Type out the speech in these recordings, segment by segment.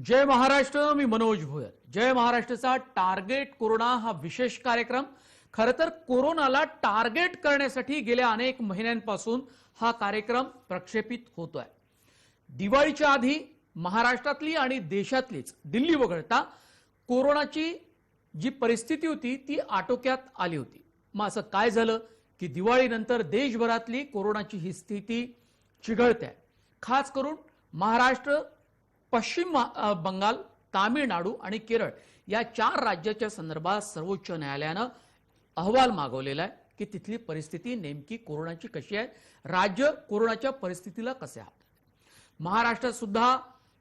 जय महाराष्ट्र, मी मनोज भोयर। जय महाराष्ट्रचा target corona हा विशेष कार्यक्रम खरं तर कोरोनाला टार्गेट करण्यासाठी गेल्या अनेक महिन्यांपासून हा कार्यक्रम प्रक्षेपित होतोय। दिवाळीच्या आधी महाराष्ट्रातली आणि देशातलीच दिल्ली वगळता कोरोनाची जी परिस्थिती होती ती आटोक्यात आली होती। मग असं काय झालं की दिवाळीनंतर देशभरातली कोरोनाची ही स्थिती चिघळते आहे। खास करून महाराष्ट्र, पश्चिम बंगाल, तामिळनाडू आणि केरळ या 4 राज्याच्या संदर्भात सर्वोच्च न्यायालयाने अहवाल मागवलेला आहे की तिथली परिस्थिती नेमकी कोरोनाची कशी आहे, राज्य कोरोनाच्या परिस्थितीला कसे हाताळतात। महाराष्ट्रात सुद्धा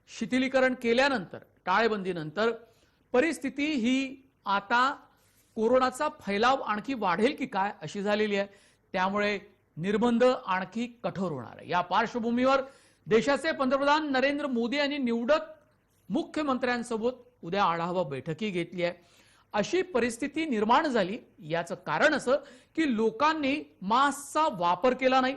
शिथिलीकरण केल्यानंतर, टाळेबंदीनंतर परिस्थिती ही आता कोरोनाचा फैलाव आणखी वाढेल की काय अशी झालेली आहे। त्यामुळे निर्बंध आणखी कठोर होणार आहे। या पार्श्वभूमीवर देशाचे पंतप्रधान नरेंद्र मोदी यांनी निवडक मुख्यमंत्र्यांसोबत उद्या आढावा बैठकी घेतली आहे। अशी परिस्थिती निर्माण झाली याचं कारण असं की लोकांनी मास्कचा वापर केला नाही,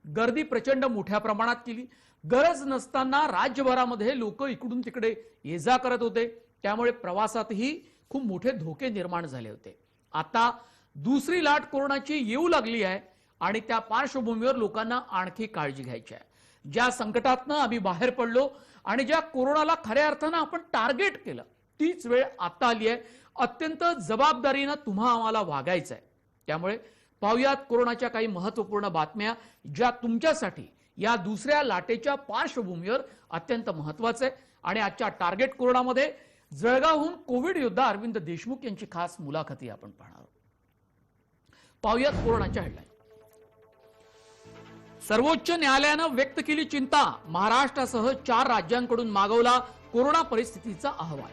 गर्दी प्रचंड मोठ्या प्रमाणात केली, गरज नसताना राज्यभरामध्ये लोक इकडून तिकडे ये-जा करत होते, त्यामुळे प्रवासातही खूप मोठे धोके निर्माण झाले होते। आता दुसरी लाट कोरोनाची येऊ लागली आहे आणि त्या पार्श्वभूमीवर लोकांना आणखी काळजी घ्यायची आहे। ज्या संकटातनं आम्ही बाहेर पडलो आणि ज्या कोरोनाला खऱ्या अर्थानं आपण टार्गेट केलं तीच वेळ आता आली आहे। अत्यंत जबाबदारीने तुम्हा आम्हाला वागायचं आहे। त्यामुळे पाहुयात कोरोनाच्या काही महत्त्वपूर्ण बातम्या ज्या तुमच्यासाठी या दुसऱ्या लाटेच्या पार्श्वभूमीवर अत्यंत महत्त्वाचं आहे। आणि आजच्या टार्गेट कोरोनामध्ये जळगावहून कोविड योद्धा अरविंद देशमुख यांची खास मुलाखती आपण पाहणार आहोत। पाहुयात कोरोनाच्या हेडलाईन। सर्वोच्च न्यायालयानं व्यक्त केली चिंता, महाराष्ट्रासह 4 राज्यांकडून मागवला कोरोना परिस्थितीचा अहवाल।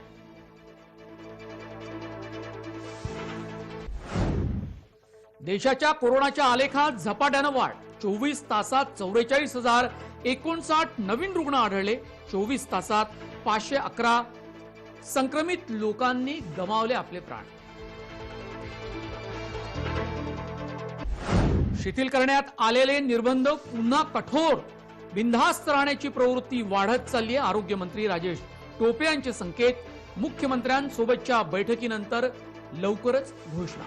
देशाच्या कोरोनाच्या आलेखात झपाट्यानं वाढ, 24 तासात 44,059 नवीन रुग्ण आढळले, 24 तासात 511 संक्रमित लोकांनी गमावले आपले प्राण। शिथिल करण्यात आलेले निर्बंध पुन्हा कठोर, बिनधास्त राहण्याची प्रवृत्ती वाढत चालली आहे। आरोग्यमंत्री राजेश टोपे यांचे संकेत, मुख्यमंत्र्यांसोबतच्या बैठकीनंतर लवकरच घोषणा।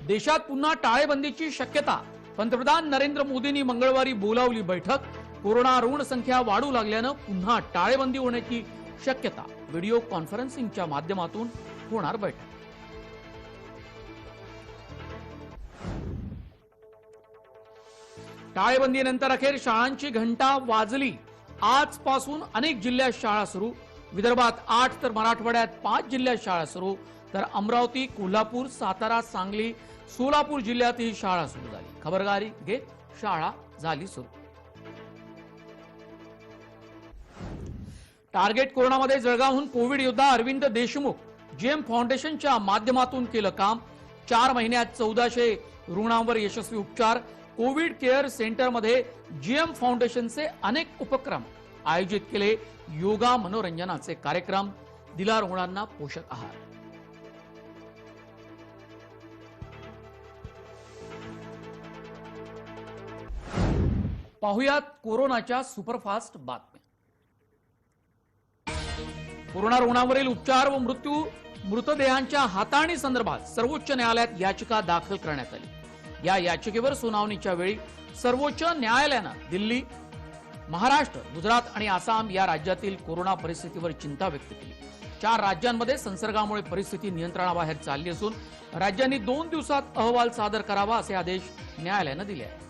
देशात पुन्हा टाळेबंदीची शक्यता, पंतप्रधान नरेंद्र मोदींनी मंगळवारी बोलावली बैठक, कोरोना रुग्ण संख्या वाढू लागल्यानं पुन्हा टाळेबंदी होण्याची शक्यता, व्हिडिओ कॉन्फरन्सिंगच्या माध्यमातून होणार बैठक। टाळेबंदीनंतर अखेर शाळांची घंटा वाजली, आजपासून अनेक जिल्ह्यात शाळा सुरू, विदर्भात 8 तर मराठवाड्यात 5 जिल्ह्यात शाळा सुरू, तर अमरावती, कोल्हापूर, सातारा, सांगली, सोलापूर जिल्ह्यातही शाळा सुरू झाली। खबरदारी घेत शाळा झाली सुरू। टार्गेट कोरोनामध्ये जळगावहून कोविड योद्धा अरविंद देशमुख जीएम फाउंडेशनच्या माध्यमातून केलं काम, 4 महिन्यात 1400 रुग्णांवर यशस्वी उपचार। कोविड केअर सेंटरमध्ये जीएम फाउंडेशनचे अनेक उपक्रम आयोजित केले, योगा, मनोरंजनाचे कार्यक्रम, दिला रुग्णांना पोषक आहार। पाहुयात कोरोनाच्या सुपरफास्ट बातम्या। कोरोना रुग्णांवरील उपचार व मृतदेहांच्या हाताळणी संदर्भात सर्वोच्च न्यायालयात याचिका दाखल करण्यात आली। या याचिकेवर सुनावणीच्या वेळी सर्वोच्च न्यायालयानं दिल्ली, महाराष्ट्र, गुजरात आणि आसाम या राज्यातील कोरोना परिस्थितीवर चिंता व्यक्त केली। 4 राज्यांमध्ये संसर्गामुळे परिस्थिती नियंत्रणाबाहेर चालली असून राज्यांनी 2 दिवसात अहवाल सादर करावा असे आदेश न्यायालयानं दिले आहेत।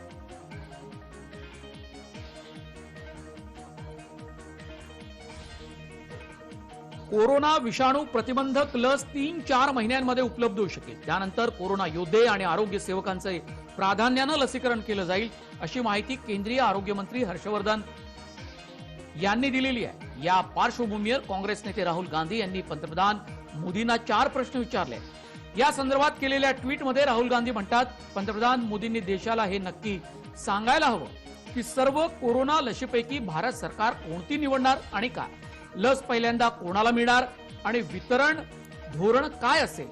कोरोना विषाणू प्रतिबंधक लस 3-4 महिन्यांमध्ये उपलब्ध होऊ शकेल, त्यानंतर कोरोना योद्धे आणि आरोग्य सेवकांचे प्राधान्याने लसीकरण केलं जाईल अशी माहिती केंद्रीय आरोग्य मंत्री हर्षवर्धन यांनी दिलेली आहे। या पार्श्वभूमीवर काँग्रेस नेते राहुल गांधी यांनी पंतप्रधान मोदींना 4 प्रश्न विचारले। या संदर्भात केलेल्या ट्विटमध्ये राहुल गांधी म्हणतात, पंतप्रधान मोदींनी देशाला हे नक्की सांगायला हवं की सर्व कोरोना लशीपैकी भारत सरकार कोणती निवडणार आणि काय, लस पहिल्यांदा कोणाला मिळणार आणि वितरण धोरण काय असेल,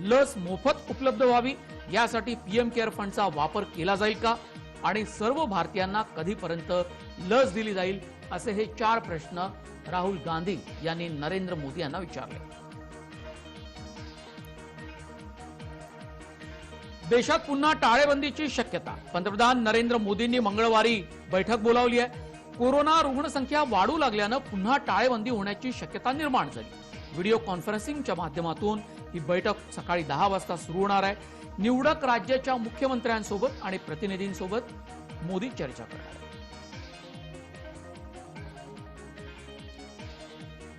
लस मोफत उपलब्ध व्हावी यासाठी पीएम केअर फंडचा वापर केला जाईल का आणि सर्व भारतीयांना कधीपर्यंत लस दिली जाईल असे हे 4 प्रश्न राहुल गांधी यांनी नरेंद्र मोदी यांना विचारले। देशात पुन्हा टाळेबंदीची शक्यता। पंतप्रधान नरेंद्र मोदींनी मंगळवारी बैठक बोलावली आहे। कोरोना रुग्णसंख्या वाढू लागल्यानं पुन्हा टाळेबंदी होण्याची शक्यता निर्माण झाली। व्हिडिओ कॉन्फरन्सिंगच्या माध्यमातून ही बैठक सकाळी 10 वाजता सुरू होणार आहे। निवडक राज्याच्या मुख्यमंत्र्यांसोबत आणि प्रतिनिधींसोबत मोदी चर्चा करणार आहेत।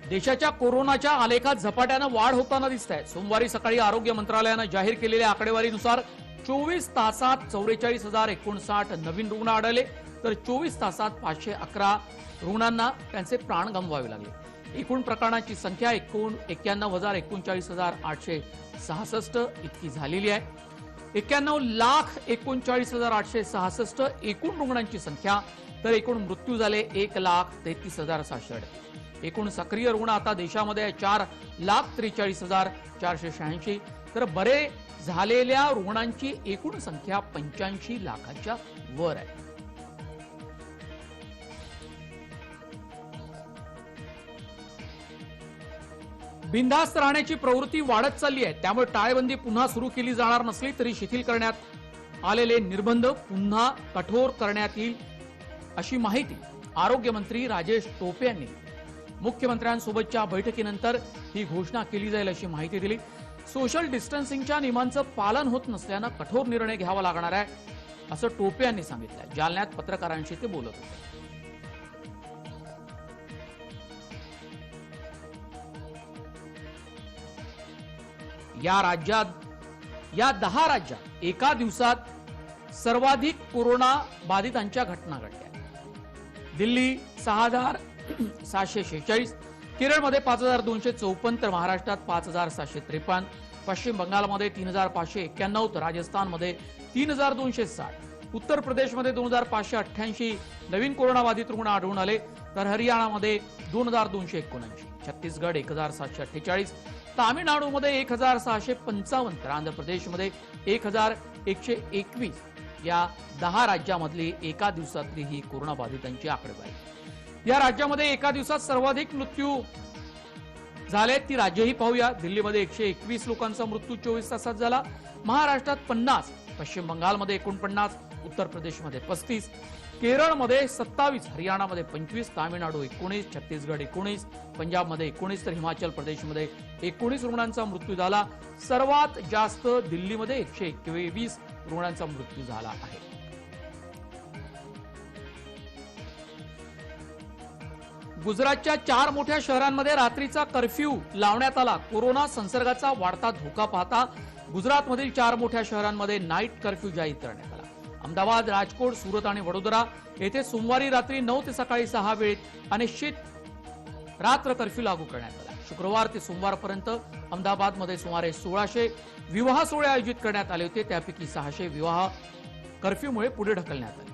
देशाच्या कोरोनाच्या आलेखात झपाट्यानं वाढ होताना दिसत आहे। सोमवारी सकाळी आरोग्य मंत्रालयानं जाहीर केलेल्या आकडेवारीनुसार 24 तासात 44,059 नवीन रुग्ण आढळले, तर 24 तासात 511 रुग्णांना त्यांचे प्राण गमवावे लागले। एकूण प्रकरणांची संख्या 91,39,866 इतकी झालेली आहे। 91,39,866 एकूण रुग्णांची संख्या, तर एकूण मृत्यू झाले 1,33,700। एकूण सक्रिय रुग्ण आता देशामध्ये 4,43,486, तर बरे झालेल्या रुग्णांची एकूण संख्या 85 लाखाच्या वर आहे। बिनधास्त राहण्याची प्रवृत्ती वाढत चालली आहे, त्यामुळे टाळेबंदी पुन्हा सुरू केली जाणार नसली तरी शिथिल करण्यात आलेले निर्बंध पुन्हा कठोर करण्यात येईल, अशी माहिती आरोग्यमंत्री राजेश टोपे यांनी मुख्यमंत्र्यांसोबतच्या बैठकीनंतर ही घोषणा केली जाईल अशी माहिती दिली। सोशल डिस्टन्सिंगच्या नियमांचं पालन होत नसल्यानं कठोर निर्णय घ्यावा लागणार आहे, असं टोपे यांनी सांगितलं। जालन्यात पत्रकारांशी ते बोलत होते। या 10 राज्यात एका दिवसात सर्वाधिक कोरोना बाधितांच्या घटना घडल्या। दिल्ली 6,746, केरळमध्ये 5,254, तर महाराष्ट्रात 5,753, पश्चिम बंगालमध्ये 3,591, तर राजस्थानमध्ये 3,260, उत्तर प्रदेशमध्ये 2,588 नवीन कोरोनाबाधित रुग्ण आढळून आले, तर हरियाणामध्ये 2,279, छत्तीसगड 1,748, तामिळनाडूमध्ये 1,655, तर आंध्र प्रदेशमध्ये 1,121 या 10 राज्यांमधली एका दिवसातली ही कोरोनाबाधितांची आकडेवारी। या राज्यामध्ये एका दिवसात सर्वाधिक मृत्यू झाले ती राज्यही पाहूया। दिल्लीमध्ये 121 लोकांचा मृत्यू 24 तासात झाला, महाराष्ट्रात 50, पश्चिम बंगालमध्ये 49, उत्तर प्रदेशमध्ये 35, केरळमध्ये 27, हरियाणामध्ये 25, तामिळनाडू 19, छत्तीसगड 19, पंजाबमध्ये 19, तर हिमाचल प्रदेशमध्ये 19 रुग्णांचा मृत्यू झाला। सर्वात जास्त दिल्लीमध्ये 121 रुग्णांचा मृत्यू झाला आहे। गुजरातच्या 4 मोठ्या शहरांमध्ये रात्रीचा कर्फ्यू लावण्यात आला। कोरोना संसर्गाचा वाढता धोका पाहता गुजरातमधील 4 मोठ्या शहरांमध्ये नाईट कर्फ्यू जाहीर करण्यात आला। अहमदाबाद, राजकोट, सुरत आणि वडोदरा येथे सोमवारी रात्री 9 ते सकाळी 6 वेळेत अनिश्चित रात्र कर्फ्यू लागू करण्यात आला। शुक्रवार ते सोमवारपर्यंत अहमदाबादमध्ये सुमारे 1600 विवाह सोहळे आयोजित करण्यात आले होते, त्यापैकी 600 विवाह कर्फ्यूमुळे पुढे ढकलण्यात आले।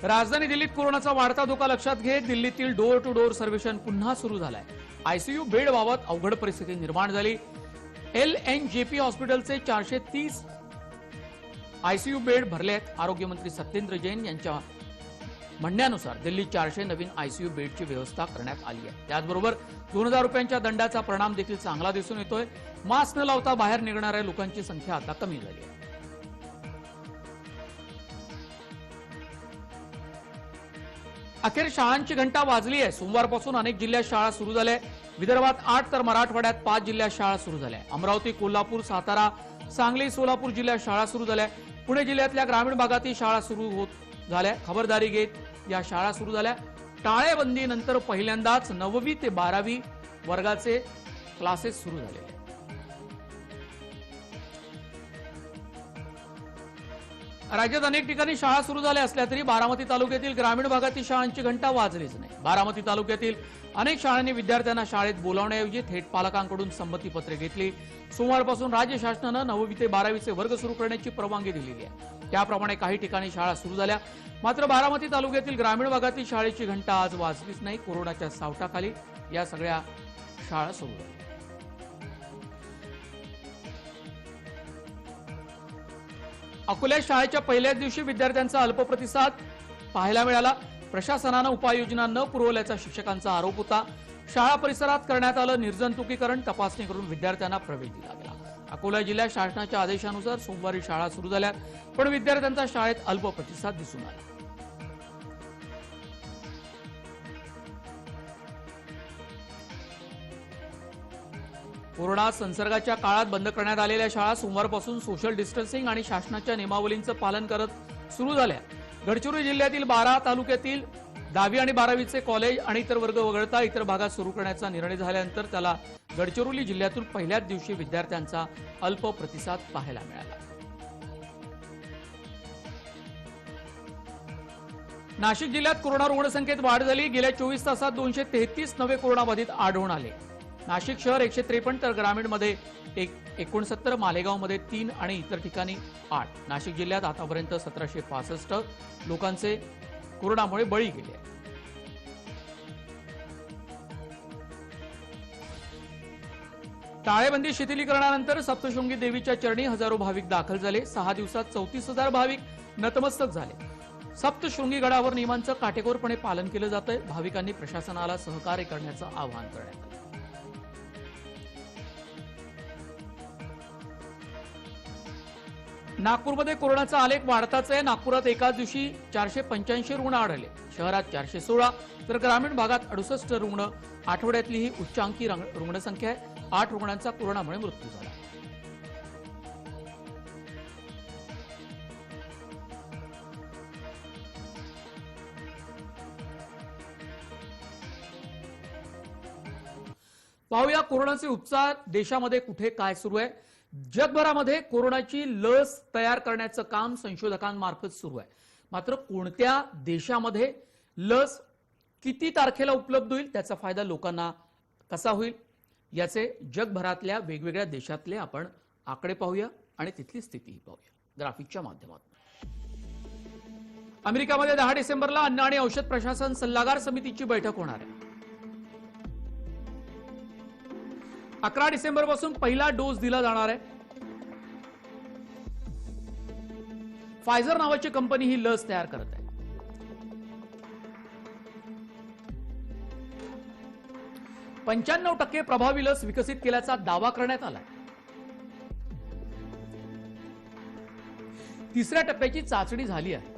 राजधानी दिल्लीत कोरोनाचा वाढता धोका लक्षात घेत दिल्लीतील डोर टू डोर सर्वेक्षण पुन्हा सुरू झालंय। आयसीयू बेडबाबत अवघड परिस्थिती निर्माण झाली। LNJP हॉस्पिटलचे 430 आयसीयू बेड भरले आहेत। आरोग्यमंत्री सत्येंद्र जैन यांच्या म्हणण्यानुसार दिल्लीत 400 नवीन आयसीयू बेडची व्यवस्था करण्यात आली आहे। त्याचबरोबर 2,000 रुपयांच्या दंडाचा परिणाम देखील चांगला दिसून येतोय। मास्क न लावता बाहेर निघणाऱ्या लोकांची संख्या आता कमी झाली आहे। अखेर शाळांची घंटा वाजली आहे। सोमवारपासून अनेक जिल्ह्यात शाळा सुरू झाल्या। विदर्भात 8 तर मराठवाड्यात 5 जिल्ह्यात शाळा सुरू झाल्या। अमरावती, कोल्हापूर, सातारा, सांगली, सोलापूर जिल्ह्यात शाळा सुरू झाल्या। पुणे जिल्ह्यातल्या ग्रामीण भागातही शाळा सुरू होत झाल्या। खबरदारी घेत या शाळा सुरू झाल्या। टाळेबंदीनंतर पहिल्यांदाच 9वी ते 12वी वर्गाचे क्लासेस सुरू झाले। राज्यात अनेक ठिकाणी शाळा सुरू झाल्या असल्या तरी बारामती तालुक्यातील ग्रामीण भागातील शाळांची घंटा वाजलीच नाही। बारामती तालुक्यातील अनेक शाळांनी विद्यार्थ्यांना शाळेत बोलावण्याऐवजी थेट पालकांकडून संमतीपत्रे घेतली। सोमवारपासून राज्य शासनानं 9वी ते 12वीचे वर्ग सुरू करण्याची परवानगी दिलेली आहे। त्याप्रमाणे काही ठिकाणी शाळा सुरू झाल्या, मात्र बारामती तालुक्यातील ग्रामीण भागातील शाळेची घंटा आज वाजलीच नाही। कोरोनाच्या सावटाखाली या सगळ्या शाळा सुरू झाल्या। अकोल्यात शाळेच्या पहिल्याच दिवशी विद्यार्थ्यांचा अल्प प्रतिसाद पाहायला मिळाला. प्रशासनानं उपाययोजना न पुरवल्याचा शिक्षकांचा आरोप होता. शाळा परिसरात करण्यात आलं निर्जंतुकीकरण. तपासणी करून विद्यार्थ्यांना प्रवेश दिला गेला. अकोला जिल्ह्यात शासनाच्या आदेशानुसार सोमवारी शाळा सुरू झाल्या, पण विद्यार्थ्यांचा शाळेत अल्प प्रतिसाद दिसून आला. कोरोना संसर्गाच्या काळात बंद करण्यात आलेल्या शाळा सोमवारपासून सोशल डिस्टन्सिंग आणि शासनाच्या नियमावलींचं पालन करत सुरू झाल्या. गडचिरोली जिल्ह्यातील 12 तालुक्यातील 10वी आणि 12वीचे कॉलेज आणि इतर वर्ग वगळता इतर भागात सुरू करण्याचा निर्णय झाल्यानंतर त्याला गडचिरोली जिल्ह्यातून पहिल्याच दिवशी विद्यार्थ्यांचा अल्प प्रतिसाद पाहायला मिळाला. नाशिक जिल्ह्यात कोरोना रुग्णसंख्येत वाढ झाली. गेल्या 24 तासात 233 नवे कोरोनाबाधित आढळून आले. नाशिक शहर 153 तर ग्रामीणमध्ये 69, मालेगावमध्ये 3 आणि इतर ठिकाणी 8. नाशिक जिल्ह्यात आतापर्यंत 1765 लोकांचे कोरोनामुळे बळी गेले. टाळेबंदी शिथिलीकरणानंतर सप्तशृंगी देवीच्या चरणी हजारो भाविक दाखल झाले. 6 दिवसात 34,000 भाविक नतमस्तक झाले. सप्तशृंगी गडावर नियमांचं काटेकोरपणे पालन केलं जातंय. भाविकांनी प्रशासनाला सहकार्य करण्याचं आवाहन करण्यात आलं. नागपूरमध्ये कोरोनाचा आलेख वाढताच आहे. नागपुरात एकाच दिवशी 485 रुग्ण आढळले. शहरात 416 तर ग्रामीण भागात 68 रुग्ण. आठवड्यातली ही उच्चांकी रुग्णसंख्या आहे. 8 रुग्णांचा कोरोनामुळे मृत्यू झाला. पाहूया कोरोनाचे उपचार देशामध्ये कुठे काय सुरू आहे. जगभरामध्ये कोरोनाची लस तयार करण्याचं काम संशोधकांमार्फत सुरू आहे. मात्र कोणत्या देशामध्ये लस किती तारखेला उपलब्ध होईल, त्याचा फायदा लोकांना कसा होईल, याचे जगभरातल्या वेगवेगळ्या देशातले आपण आकडे पाहूया आणि तिथली स्थितीही पाहूया ग्राफिकच्या माध्यमातून. अमेरिकेमध्ये 10 डिसेंबरला अन्न आणि औषध प्रशासन सल्लागार समितीची बैठक होणार आहे. 11 डिसेंबर पासून पहिला डोस दिला जाणार आहे. फायझर नावाची कंपनी ही लस तयार करत आहे. %95 प्रभावी लस विकसित केल्याचा दावा करण्यात आला. 3ऱ्या टप्प्याची चाचणी झाली आहे.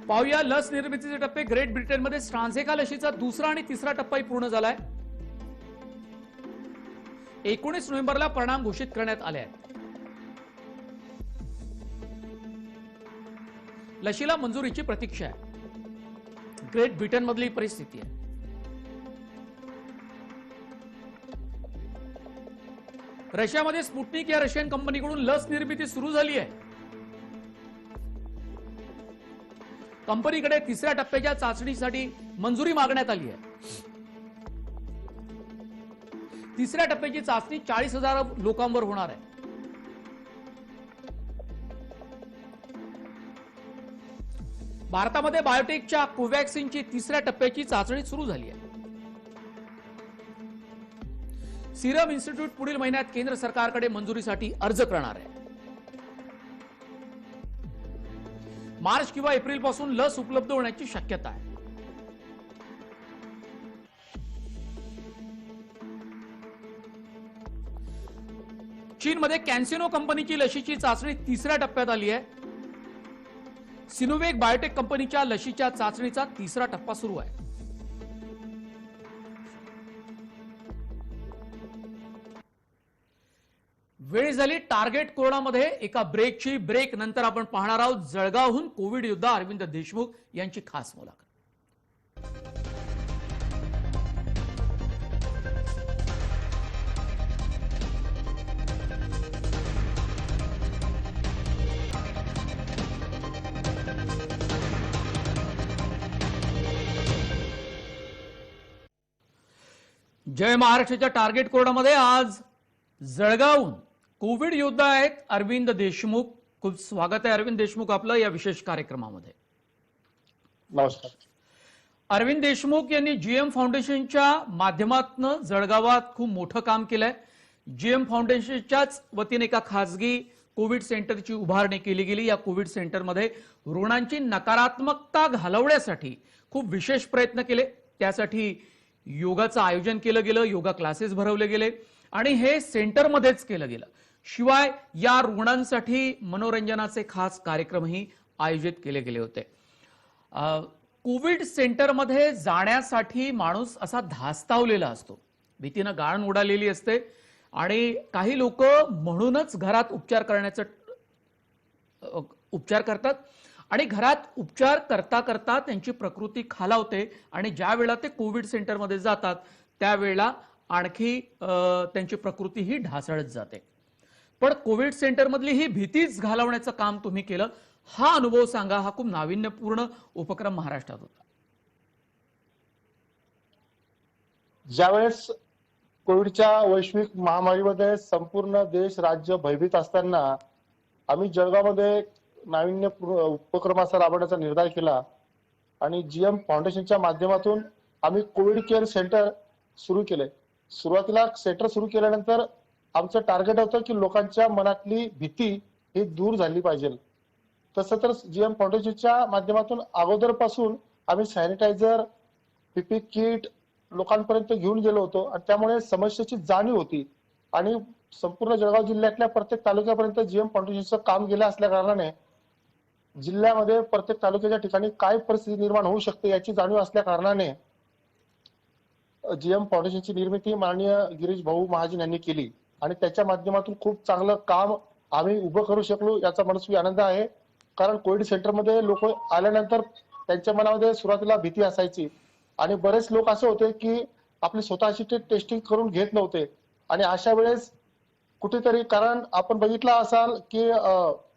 पाहूया लस निर्मितीचे टप्पे. ग्रेट ब्रिटनमध्ये स्ट्रान्झेका लशीचा 2रा आणि 3रा टप्पाही पूर्ण झालाय. 19 नोव्हेंबरला परिणाम घोषित करण्यात आले आहेत. लशीला मंजुरीची प्रतीक्षा आहे. ग्रेट ब्रिटन मधली परिस्थिती आहे. रशियामध्ये स्पुटनिक या रशियन कंपनीकडून लस निर्मिती सुरू झाली आहे. कंपनीकडे 3ऱ्या टप्प्याच्या चाचणीसाठी मंजुरी मागण्यात आली आहे. 3ऱ्या टप्प्याची चाचणी 40,000 लोकांवर होणार आहे. भारतामध्ये बायोटेकच्या कोवॅक्सिनची 3ऱ्या टप्प्याची चाचणी सुरू झाली आहे. सिरम इन्स्टिट्यूट पुढील महिन्यात केंद्र सरकारकडे मंजुरीसाठी अर्ज करणार आहे. मार्च किंवा एप्रिल पासून लस उपलब्ध होण्याची शक्यता आहे. चीनमध्ये कॅन्सिनो कंपनीची लशीची चाचणी 3ऱ्या टप्प्यात आली आहे. सिनोवेक बायोटेक कंपनीच्या लशीच्या चाचणीचा 3रा टप्पा सुरू आहे. वेळ झाली टार्गेट कोरोनामध्ये एका ब्रेकची. ब्रेक नंतर आपण पाहणार आहोत जळगावहून कोविड योद्धा अरविंद देशमुख यांची खास मुलाखत. जय महाराष्ट्राच्या टार्गेट कोरोनामध्ये आज जळगावहून कोविड योद्धा आहेत अरविंद देशमुख. खूप स्वागत आहे अरविंद देशमुख आपलं या विशेष कार्यक्रमामध्ये. नमस्कार. अरविंद देशमुख यांनी जीएम फाउंडेशनच्या माध्यमातून जळगावात खूप मोठं काम केलंय. जीएम फाउंडेशनच्याच वतीने एका खासगी कोविड सेंटरची उभारणी केली गेली. या कोविड सेंटरमध्ये रुग्णांची नकारात्मकता घालवण्यासाठी खूप विशेष प्रयत्न केले. त्यासाठी योगाचं आयोजन केलं गेलं, योगा क्लासेस भरवले गेले आणि हे सेंटरमध्येच केलं गेलं. शिवाय या रुग्णांसाठी मनोरंजनाचे खास कार्यक्रमही आयोजित केले गेले होते. कोविड सेंटरमध्ये जाण्यासाठी माणूस असा धास्तावलेला असतो, भीतीनं गाळण उडालेली असते आणि काही लोक म्हणूनच घरात उपचार करतात आणि घरात उपचार करता करता त्यांची प्रकृती खालावते आणि ज्या वेळा ते कोविड सेंटरमध्ये जातात त्यावेळेला आणखी त्यांची प्रकृती ही ढासळत जाते. पण कोविड सेंटरमधली ही भीतीच घालवण्याचं काम तुम्ही केलं. हा अनुभव सांगा. हा खूप नाविन्यपूर्ण उपक्रम महाराष्ट्रात होता. ज्यावेळेस कोविडच्या वैश्विक महामारीमध्ये संपूर्ण देश राज्य भयभीत असताना आम्ही जळगावमध्ये नाविन्यपूर्ण उपक्रम असा राबवण्याचा निर्धार केला आणि जीएम फाउंडेशनच्या माध्यमातून आम्ही कोविड केअर सेंटर सुरू केले. सुरुवातीला सेंटर सुरू केल्यानंतर आमचं टार्गेट होतं की लोकांच्या मनातली भीती ही दूर झाली पाहिजे. तसं तर जीएम फाउंडेशनच्या माध्यमातून अगोदरपासून आम्ही सॅनिटायझर, पीपी किट लोकांपर्यंत घेऊन गेलो होतो आणि त्यामुळे समस्येची जाणीव होती आणि संपूर्ण जळगाव जिल्ह्यातल्या प्रत्येक तालुक्यापर्यंत जीएम फाउंडेशनचं काम गेलं असल्या कारणाने जिल्ह्यामध्ये प्रत्येक तालुक्याच्या ठिकाणी काय परिस्थिती निर्माण होऊ शकते याची जाणीव असल्या कारणाने जीएम फाउंडेशनची निर्मिती माननीय गिरीश भाऊ महाजन यांनी केली आणि त्याच्या माध्यमातून खूप चांगलं काम आम्ही उभं करू शकलो याचा मनस्वी आनंद आहे. कारण कोविड सेंटरमध्ये लोक आल्यानंतर त्यांच्या मनामध्ये सुरुवातीला भीती असायची आणि बरेच लोक असे होते की आपली स्वतःची टेस्टिंग करून घेत नव्हते आणि अशा वेळेस कुठेतरी, कारण आपण बघितलं असाल की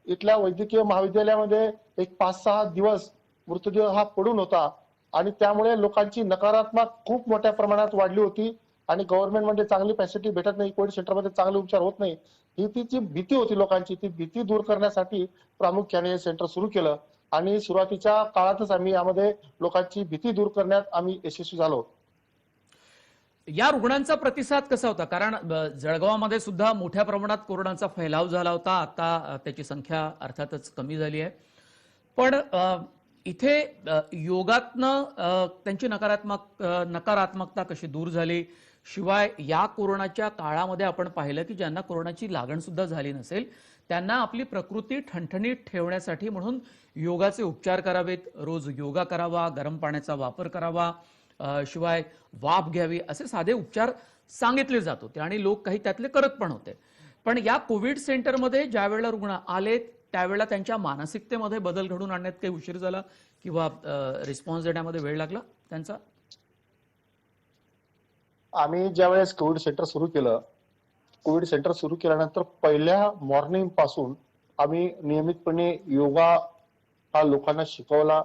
इथल्या वैद्यकीय महाविद्यालयामध्ये एक 5-6 दिवस मृतदेह हा पडून होता आणि त्यामुळे लोकांची नकारात्मक खूप मोठ्या प्रमाणात वाढली होती आणि गव्हर्नमेंटमध्ये चांगली फॅसिलिटी भेटत नाही, कोविड सेंटरमध्ये चांगले उपचार होत नाही, ही ती भीती होती लोकांची. ती भीती दूर करण्यासाठी प्रामुख्याने हे सेंटर सुरू केलं आणि सुरुवातीच्या काळातच आम्ही यामध्ये लोकांची भीती दूर करण्यात आम्ही यशस्वी झालो. या रुग्णांचा प्रतिसाद कसा होता? कारण जळगावामध्ये सुद्धा मोठ्या प्रमाणात कोरोनाचा फैलाव झाला होता. आता त्याची संख्या अर्थातच कमी झाली आहे. पण इथे योगातनं त्यांची नकारात्मकता कशी दूर झाली? शिवाय या कोरोनाच्या काळामध्ये आपण पाहिलं की ज्यांना कोरोनाची लागण सुद्धा झाली नसेल त्यांना आपली प्रकृती ठणठणीत ठेवण्यासाठी म्हणून योगाचे उपचार करावेत, रोज योगा करावा, गरम पाण्याचा वापर करावा, शिवाय वाफ घ्यावी, असे साधे उपचार सांगितले जात होते आणि लोक काही त्यातले करत पण होते. पण या कोविड सेंटरमध्ये ज्या वेळेला रुग्ण आले त्यावेळेला त्यांच्या मानसिकतेमध्ये बदल घडून आणण्यात काही उशीर झाला किंवा रिस्पॉन्स देण्यामध्ये वेळ लागला त्यांचा? आम्ही ज्यावेळेस कोविड सेंटर सुरू केल्यानंतर पहिल्या मॉर्निंग पासून आम्ही नियमितपणे योगा हा लोकांना शिकवला.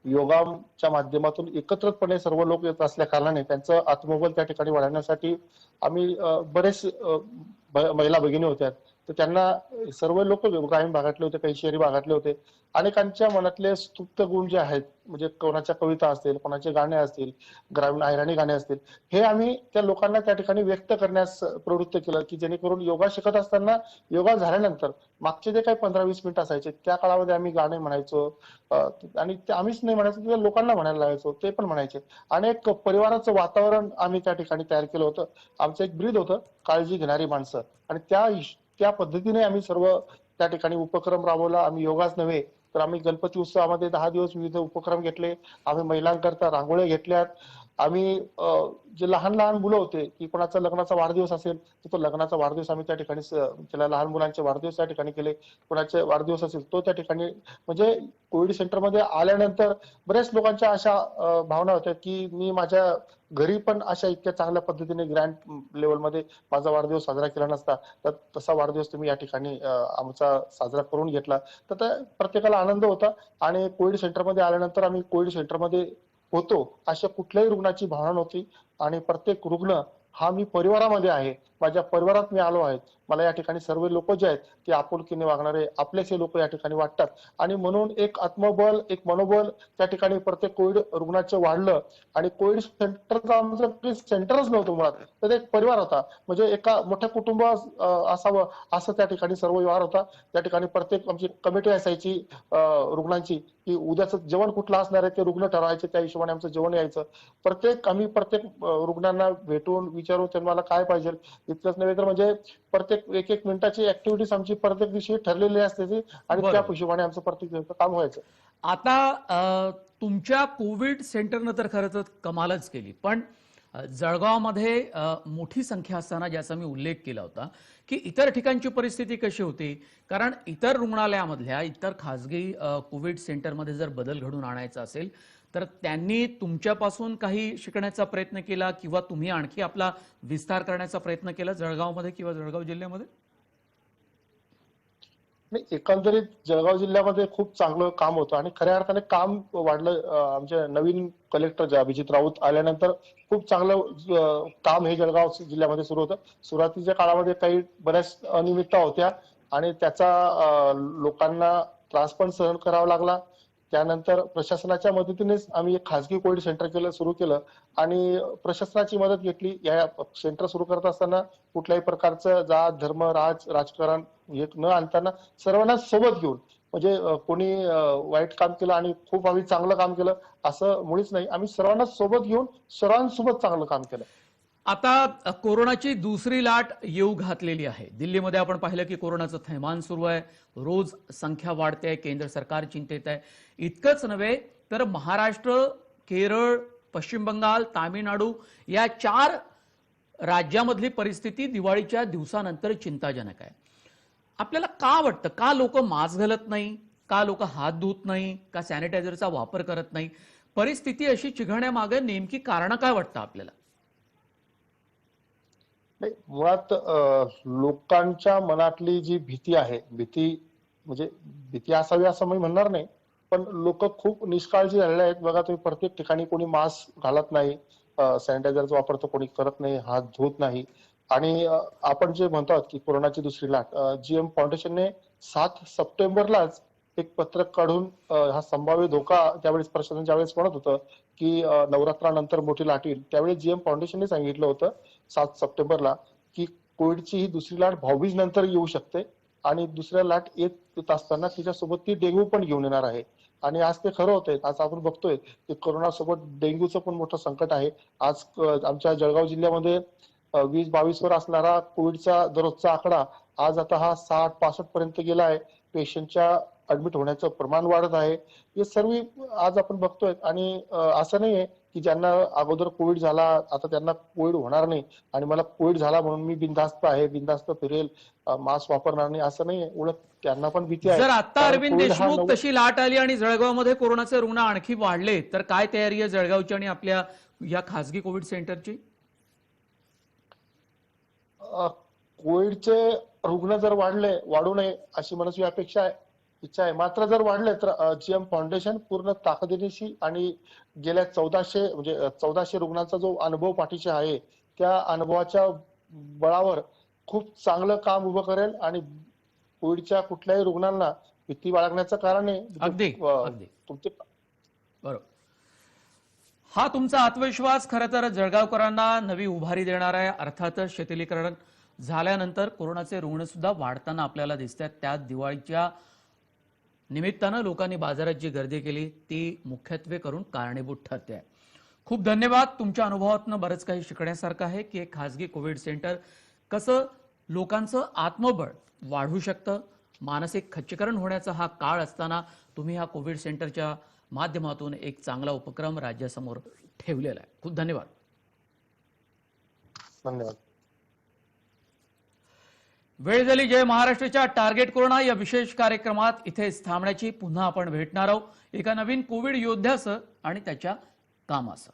योगाच्या माध्यमातून एकत्रितपणे सर्व लोक येत असल्या कारणाने त्यांचं आत्मबल त्या ठिकाणी वाढवण्यासाठी आम्ही बरेच महिला भगिनी होत्या तर त्यांना सर्व लोक ग्रामीण भागातले होते, काही शहरी भागातले होते. अनेकांच्या मनातले सुप्त गुण जे आहेत, म्हणजे कोणाच्या कविता असतील, कोणाचे गाणे असतील, ग्रामीण अहिराणी गाणे असतील, हे आम्ही त्या लोकांना त्या ठिकाणी व्यक्त करण्यास प्रवृत्त केलं की जेणेकरून योगा शिकत असताना योगा झाल्यानंतर मागचे जे काही 15-20 मिनिट असायचे त्या काळामध्ये आम्ही गाणे म्हणायचो आणि ते आम्हीच नाही म्हणायचो, त्या लोकांना म्हणायला लावायचो, ते पण म्हणायचे आणि एक परिवाराचं वातावरण आम्ही त्या ठिकाणी तयार केलं होतं. आमचं एक ब्रीद होतं, काळजी घेणारी माणसं, आणि त्या पद्धतीने आम्ही सर्व त्या ठिकाणी उपक्रम राबवला. आम्ही योगाच नव्हे तर आम्ही गणपती उत्सवामध्ये 10 दिवस विविध उपक्रम घेतले. आम्ही महिलांकरता रांगोळ्या घेतल्यात. आम्ही जे लहान लहान मुलं होते की कोणाचा लग्नाचा वाढदिवस असेल तर तो लग्नाचा वाढदिवस आम्ही त्या ठिकाणी त्याला लहान मुलांचे वाढदिवस त्या ठिकाणी केले. कोणाचे वाढदिवस असेल तो त्या ठिकाणी, म्हणजे कोविड सेंटरमध्ये आल्यानंतर बऱ्याच लोकांच्या अशा भावना होत्या की मी माझ्या घरी पण अशा इतक्या चांगल्या पद्धतीने ग्रँड लेवलमध्ये माझा वाढदिवस साजरा केला नसता, तर तसा वाढदिवस तुम्ही या ठिकाणी आमचा साजरा करून घेतला. तर प्रत्येकाला आनंद होता आणि कोविड सेंटरमध्ये आल्यानंतर आम्ही कोविड सेंटरमध्ये होतो अशा कुठल्याही रुग्णाची भावना नव्हती आणि प्रत्येक रुग्ण हा मी परिवारामध्ये आहे, माझ्या परिवारात मी आलो आहे, मला या ठिकाणी सर्व लोक जे आहेत ते आपुलकीने वागणारे आपलेच हे लोक या ठिकाणी वाटतात आणि म्हणून एक आत्मबल एक मनोबल त्या ठिकाणी प्रत्येक कोविड रुग्णाचं वाढलं आणि कोविड सेंटरचं आमचं काही सेंटरच नव्हतं मुळात, तर एक परिवार होता. म्हणजे एका मोठ्या कुटुंब असावं असं त्या ठिकाणी सर्व व्यवहार होता. त्या ठिकाणी प्रत्येक आमची कमिटी असायची रुग्णांची, की उद्याचं जेवण कुठलं असणार आहे ते रुग्ण ठरवायचे, त्या हिशोबाने आमचं जेवण यायचं. आम्ही प्रत्येक रुग्णांना भेटून विचारून त्यांना काय पाहिजे इतकंच नव्हे तर म्हणजे प्रत्येक एक मिनिटाची ऍक्टिव्हिटीज आमची प्रत्येक दिवशी ठरलेली असते आणि त्या बरोबर. हिशोबाने आमचं प्रत्येक दिवसाचं काम व्हायचं. आता तुमच्या कोविड सेंटरनं तर खरं तर कमालच केली, पण जळगावमध्ये मोठी संख्या असताना ज्याचा मी उल्लेख केला होता की इतर ठिकाणची परिस्थिती कशी होती, कारण इतर रुग्णालयामधल्या इतर खासगी कोविड सेंटरमध्ये जर बदल घडून आणायचा असेल तर त्यांनी तुमच्यापासून काही शिकण्याचा प्रयत्न केला किंवा तुम्ही आणखी आपला विस्तार करण्याचा प्रयत्न केला जळगावमध्ये किंवा जळगाव जिल्ह्यामध्ये? नाही, एकंदरीत जळगाव जिल्ह्यामध्ये खूप चांगलं काम होतं आणि खऱ्या अर्थाने काम वाढलं. आमचे नवीन कलेक्टर जे अभिजित राऊत आल्यानंतर खूप चांगलं काम हे जळगाव जिल्ह्यामध्ये सुरू होतं. सुरुवातीच्या काळामध्ये काही बऱ्याच अनियमितता होत्या आणि त्याचा लोकांना त्रास पण सहन करावा लागला. त्यानंतर प्रशासनाच्या मदतीनेच आम्ही एक खासगी कोविड सेंटर सुरू केलं आणि प्रशासनाची मदत घेतली. या सेंटर सुरू करत असताना कुठल्याही प्रकारचं जात धर्म राजकारण एक न आणताना सर्वांना सोबत घेऊन, म्हणजे कोणी वाईट काम केलं आणि खूप आम्ही चांगलं काम केलं असं मुळीच नाही. आम्ही सर्वांना सोबत घेऊन सर्वांसोबत चांगलं काम केलं. आता कोरोनाची दुसरी लाट येऊ घातलेली आहे. दिल्लीमध्ये आपण पाहिलं की कोरोनाचं थैमान सुरू आहे, रोज संख्या वाढते आहे, केंद्र सरकार चिंतेत आहे. इतकंच नव्हे तर महाराष्ट्र, केरळ, पश्चिम बंगाल, तामिळनाडू या 4 राज्यामधली परिस्थिती दिवाळीच्या दिवसानंतर चिंताजनक आहे. आपल्याला का वाटतं, का लोक मास्क घालत नाही, का लोक हात धुत नाही, का सॅनिटायझरचा वापर करत नाही? परिस्थिती अशी चिघळण्यामागे नेमकी कारण काय वाटतं आपल्याला? नाही, मुळात लोकांच्या मनातली जी भीती आहे, म्हणजे भीती असावी असं मी म्हणणार नाही, पण लोक खूप निष्काळजी झालेले आहेत. बघा तुम्ही प्रत्येक ठिकाणी कोणी मास्क घालत नाही, सॅनिटायझरचा वापर तर कोणी करत नाही, हात धुत नाही. आणि आपण जे म्हणतो की कोरोनाची दुसरी लाट, जीएम फाउंडेशनने 7 सप्टेंबरलाच एक पत्रक काढून हा संभाव्य धोका त्यावेळेस प्रशासन ज्यावेळेस म्हणत होतं की नवरात्रानंतर मोठी लाट येईल, त्यावेळी जीएम फाउंडेशनने सांगितलं होतं 7 सप्टेंबरला की कोविडची ही दुसरी लाट भाऊबीज नंतर येऊ शकते आणि दुसऱ्या लाट येत असताना तिच्यासोबत ती डेंग्यू पण घेऊन येणार आहे. आणि आज ते खरं होतंय. आज आपण बघतोय की कोरोना सोबत डेंग्यूचं पण मोठं संकट आहे. आज आमच्या जळगाव जिल्ह्यामध्ये 20-22 वर असणारा कोविडचा दररोजचा आकडा आज आता हा 60-65 पर्यंत गेला आहे. पेशंटच्या ऍडमिट होण्याचं प्रमाण वाढत आहे. हे सर्व आज आपण बघतोय आणि असं नाहीये की ज्यांना अगोदर कोविड झाला आता त्यांना कोविड होणार नाही आणि मला कोविड झाला म्हणून मी बिनधास्त आहे, बिनधास्त फिरेल, मास्क वापरणार नाही, असं नाहीये. उलट त्यांना पण भीती आहे. जर आता कारण अरविंद कोविड हा देशमुख तशी लाट आली आणि जळगावमध्ये कोरोनाचे रुग्ण आणखी वाढले तर काय तयारी आहे जळगावची आणि आपल्या या खासगी कोविड सेंटरची? कोविडचे रुग्ण जर वाढू नये अशी मनस्वी इच्छा आहे. मात्र जर वाढले तर जीएम फाउंडेशन पूर्ण ताकदीनिशी आणि गेल्या 1400 रुग्णांचा जो अनुभव पाठीशी आहे त्या अनुभवाच्या बळावर खूप चांगलं काम उभं करेल आणि कोविडच्या कुठल्याही रुग्णांना भीती बाळगण्याचं कारण आहे. अगदी तुमचे बरोबर. हा तुमचा आत्मविश्वास खरं तर जळगावकरांना नवी उभारी देणार आहे. अर्थातच शिथिलीकरण झाल्यानंतर कोरोनाचे रुग्ण सुद्धा वाढताना आपल्याला दिसतात. त्यात दिवाळीच्या निमित्तानं लोकांनी बाजारात जी गर्दी केली ती मुख्यत्वे करून कारणीभूत ठरते आहे. खूप धन्यवाद. तुमच्या अनुभवातून बरंच काही शिकण्यासारखं आहे की एक खासगी कोविड सेंटर कसं लोकांचं आत्मबळ वाढवू शकतं. मानसिक खच्चीकरण होण्याचा हा काळ असताना तुम्ही हा कोविड सेंटरच्या माध्यमातून एक चांगला उपक्रम राज्यासमोर ठेवलेला आहे. खूप धन्यवाद. धन्यवाद. वेळ झाली जय महाराष्ट्राच्या टार्गेट कोरोना या विशेष कार्यक्रमात इथेच थांबण्याची. पुन्हा आपण भेटणार आहोत एका नवीन कोविड योद्ध्यासह आणि त्याच्या कामासह.